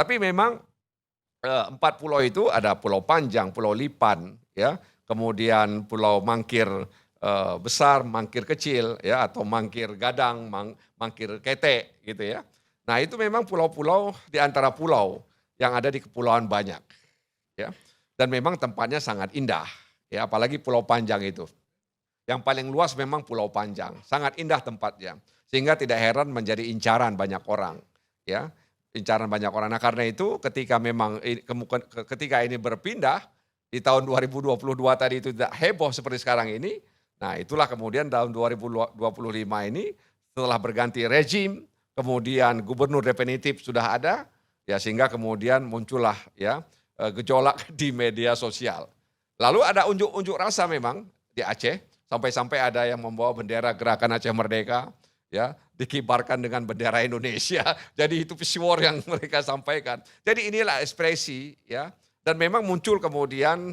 Tapi memang 4 pulau itu ada Pulau Panjang, Pulau Lipan, ya, kemudian Pulau Mangkir besar, Mangkir kecil, ya, atau Mangkir Gadang, Mangkir Kete, gitu ya. Nah itu memang pulau-pulau di antara pulau yang ada di kepulauan banyak, ya. Dan memang tempatnya sangat indah, ya, apalagi Pulau Panjang itu. Yang paling luas memang Pulau Panjang, sangat indah tempatnya, sehingga tidak heran menjadi incaran banyak orang, ya, incaran banyak orang. Nah karena itu ketika memang ketika ini berpindah di tahun 2022 tadi itu tidak heboh seperti sekarang ini, nah itulah kemudian tahun 2025 ini setelah berganti rezim, kemudian gubernur definitif sudah ada, ya sehingga kemudian muncullah ya gejolak di media sosial. Lalu ada unjuk-unjuk rasa memang di Aceh. Sampai-sampai ada yang membawa bendera Gerakan Aceh Merdeka, ya, dikibarkan dengan bendera Indonesia. Jadi itu visual yang mereka sampaikan. Jadi inilah ekspresi, ya. Dan memang muncul kemudian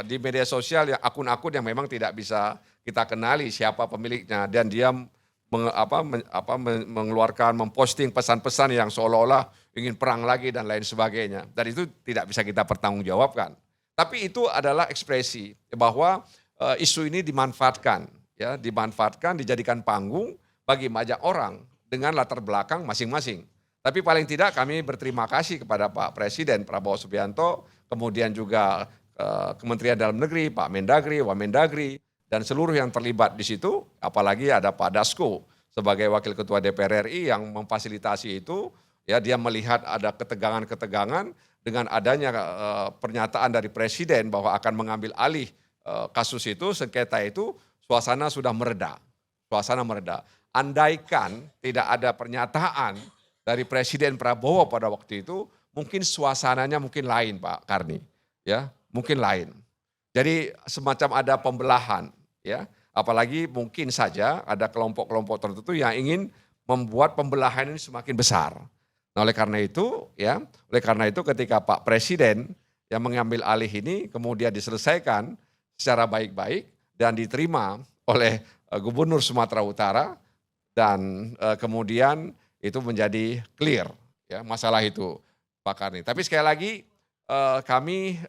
di media sosial ya akun-akun yang memang tidak bisa kita kenali siapa pemiliknya dan dia mengeluarkan, memposting pesan-pesan yang seolah-olah ingin perang lagi dan lain sebagainya. Dan itu tidak bisa kita pertanggungjawabkan. Tapi itu adalah ekspresi bahwa isu ini dimanfaatkan, ya, dijadikan panggung bagi banyak orang dengan latar belakang masing-masing. Tapi paling tidak kami berterima kasih kepada Pak Presiden Prabowo Subianto, kemudian juga Kementerian Dalam Negeri, Pak Mendagri, Wamendagri, dan seluruh yang terlibat di situ, apalagi ada Pak Dasko sebagai Wakil Ketua DPR RI yang memfasilitasi itu, ya dia melihat ada ketegangan-ketegangan dengan adanya pernyataan dari Presiden bahwa akan mengambil alih kasus itu, sengketa itu, suasana sudah mereda. Suasana mereda. Andaikan tidak ada pernyataan dari Presiden Prabowo pada waktu itu, mungkin suasananya mungkin lain Pak Karni. Ya, mungkin lain. Jadi semacam ada pembelahan, ya. Apalagi mungkin saja ada kelompok-kelompok tertentu yang ingin membuat pembelahan ini semakin besar. Nah, oleh karena itu ketika Pak Presiden yang mengambil alih ini kemudian diselesaikan secara baik-baik dan diterima oleh Gubernur Sumatera Utara dan kemudian itu menjadi clear ya masalah itu Pak Karni. Tapi sekali lagi kami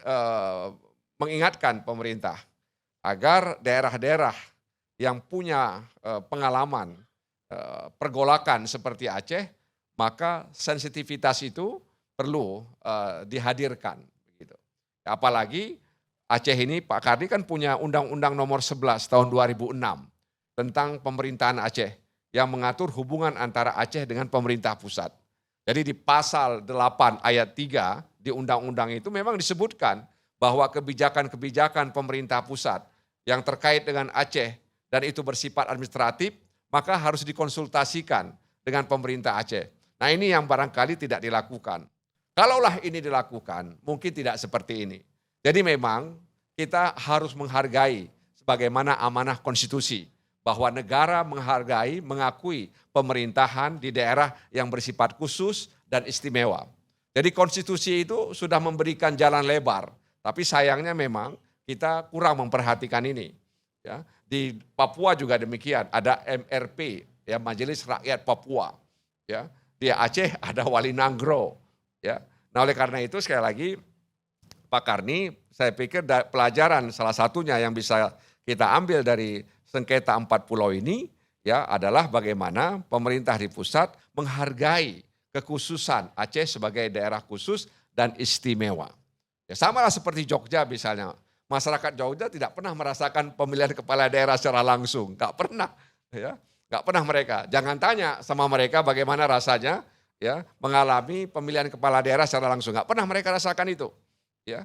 mengingatkan pemerintah agar daerah-daerah yang punya pengalaman pergolakan seperti Aceh, maka sensitivitas itu perlu dihadirkan. Begitu. Apalagi Aceh ini Pak Karni kan punya Undang-Undang Nomor 11 tahun 2006 tentang pemerintahan Aceh yang mengatur hubungan antara Aceh dengan pemerintah pusat. Jadi di pasal 8 ayat 3 di undang-undang itu memang disebutkan bahwa kebijakan-kebijakan pemerintah pusat yang terkait dengan Aceh dan itu bersifat administratif, maka harus dikonsultasikan dengan pemerintah Aceh. Nah ini yang barangkali tidak dilakukan. Kalaulah ini dilakukan, mungkin tidak seperti ini. Jadi memang kita harus menghargai sebagaimana amanah konstitusi bahwa negara menghargai, mengakui pemerintahan di daerah yang bersifat khusus dan istimewa. Jadi konstitusi itu sudah memberikan jalan lebar, tapi sayangnya memang kita kurang memperhatikan ini. Ya, di Papua juga demikian, ada MRP, ya Majelis Rakyat Papua. Ya, di Aceh ada Wali Nangro. Ya, nah oleh karena itu sekali lagi Pak Karni, saya pikir pelajaran salah satunya yang bisa kita ambil dari sengketa 4 pulau ini ya adalah bagaimana pemerintah di pusat menghargai kekhususan Aceh sebagai daerah khusus dan istimewa. Ya samalah seperti Jogja misalnya. Masyarakat Jogja tidak pernah merasakan pemilihan kepala daerah secara langsung, nggak pernah, ya, nggak pernah mereka. Jangan tanya sama mereka bagaimana rasanya, ya, mengalami pemilihan kepala daerah secara langsung, nggak pernah mereka rasakan itu, ya,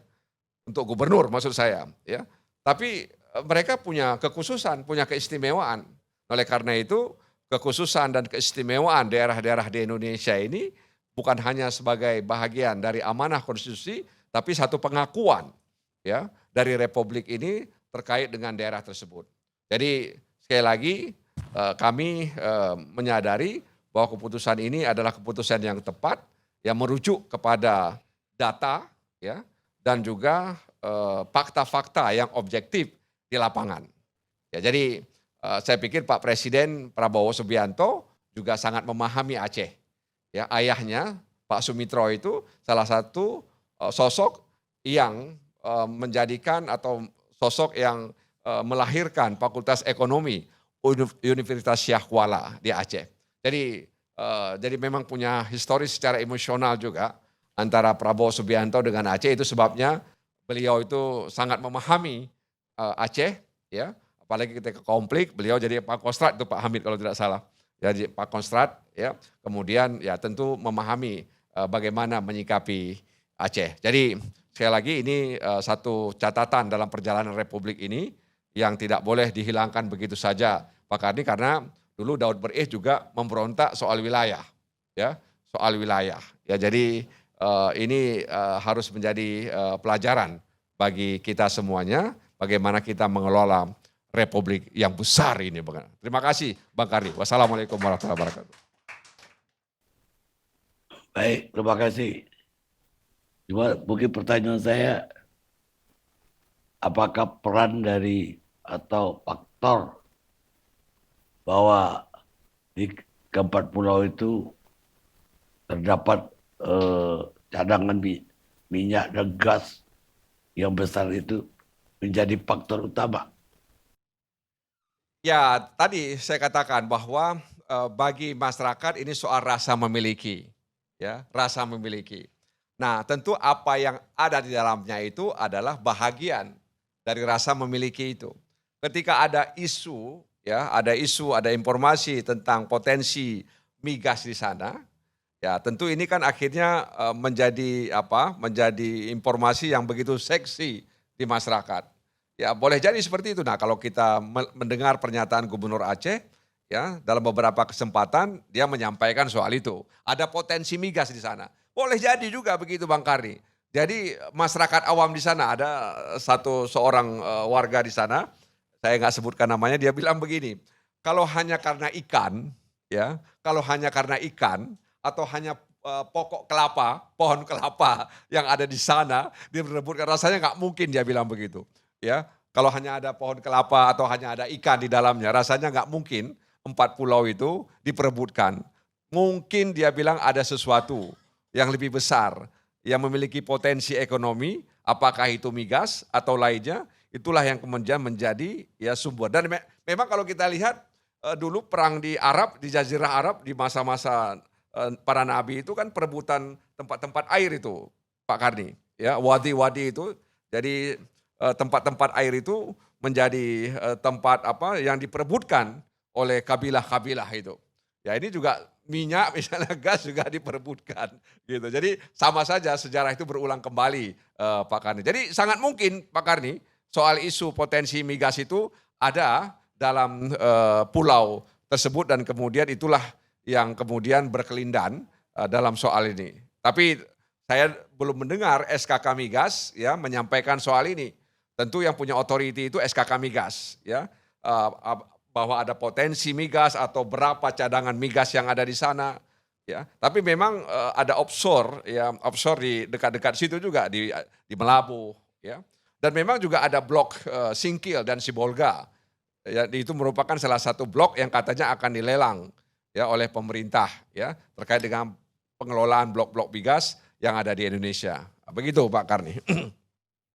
untuk gubernur maksud saya, ya. Tapi mereka punya kekhususan, punya keistimewaan. Oleh karena itu kekhususan dan keistimewaan daerah-daerah di Indonesia ini bukan hanya sebagai bahagian dari amanah konstitusi, tapi satu pengakuan, ya, dari republik ini terkait dengan daerah tersebut. Jadi sekali lagi kami menyadari bahwa keputusan ini adalah keputusan yang tepat, yang merujuk kepada data, ya, dan juga fakta-fakta yang objektif di lapangan. Ya, jadi saya pikir Pak Presiden Prabowo Subianto juga sangat memahami Aceh. Ya, ayahnya Pak Sumitro itu salah satu sosok yang menjadikan atau sosok yang melahirkan Fakultas Ekonomi Universitas Syah Kuala di Aceh. Jadi memang punya historis secara emosional juga antara Prabowo Subianto dengan Aceh, itu sebabnya beliau itu sangat memahami Aceh, ya. Apalagi ketika konflik, beliau jadi Pangkostrat itu Pak Hamid kalau tidak salah. Jadi Pangkostrat, ya. Kemudian ya tentu memahami bagaimana menyikapi Aceh. Jadi sekali lagi ini satu catatan dalam perjalanan Republik ini yang tidak boleh dihilangkan begitu saja, Pak Karni, karena dulu Daud Berih juga memberontak soal wilayah, ya, soal wilayah. Ya, jadi ini harus menjadi pelajaran bagi kita semuanya, bagaimana kita mengelola Republik yang besar ini. Terima kasih Bang Karni. Wassalamualaikum warahmatullahi wabarakatuh. Baik, terima kasih. Cuma mungkin pertanyaan saya, apakah peran dari atau faktor bahwa di keempat pulau itu terdapat cadangan minyak dan gas yang besar itu menjadi faktor utama? Ya, tadi saya katakan bahwa bagi masyarakat ini soal rasa memiliki, ya, rasa memiliki. Nah, tentu apa yang ada di dalamnya itu adalah bahagian dari rasa memiliki itu. Ketika ada isu, ya, ada informasi tentang potensi migas di sana, ya, tentu ini kan akhirnya menjadi informasi yang begitu seksi di masyarakat. Ya, boleh jadi seperti itu. Nah, kalau kita mendengar pernyataan Gubernur Aceh, ya, dalam beberapa kesempatan dia menyampaikan soal itu. Ada potensi migas di sana. Boleh jadi juga begitu Bang Karni. Jadi masyarakat awam di sana, ada seorang warga di sana, saya nggak sebutkan namanya, dia bilang begini, kalau hanya karena ikan, ya, kalau hanya karena ikan atau hanya pokok kelapa, pohon kelapa yang ada di sana direbutkan, rasanya nggak mungkin, dia bilang begitu. Ya, kalau hanya ada pohon kelapa atau hanya ada ikan di dalamnya, rasanya nggak mungkin 4 pulau itu diperebutkan. Mungkin dia bilang ada sesuatu yang lebih besar, yang memiliki potensi ekonomi, apakah itu migas atau lainnya, itulah yang kemudian menjadi ya sumber. Dan memang kalau kita lihat dulu perang di Arab, di Jazirah Arab, di masa-masa para nabi itu kan perebutan tempat-tempat air itu, Pak Karni. Ya, wadi-wadi itu, jadi tempat-tempat air itu menjadi tempat yang diperebutkan oleh kabilah-kabilah itu. Ya, ini juga minyak misalnya gas juga diperebutkan gitu. Jadi sama saja sejarah itu berulang kembali Pak Karni. Jadi sangat mungkin Pak Karni soal isu potensi migas itu ada dalam pulau tersebut dan kemudian itulah yang kemudian berkelindan dalam soal ini. Tapi saya belum mendengar SKK Migas ya menyampaikan soal ini. Tentu yang punya otoriti itu SKK Migas, ya, bahwa ada potensi migas atau berapa cadangan migas yang ada di sana, ya. Tapi memang ada offshore, ya, offshore di dekat-dekat situ juga di Melabu, ya. Dan memang juga ada blok Singkil dan Sibolga, ya, itu merupakan salah satu blok yang katanya akan dilelang, ya, oleh pemerintah, ya, terkait dengan pengelolaan blok-blok migas yang ada di Indonesia. Begitu Pak Karni.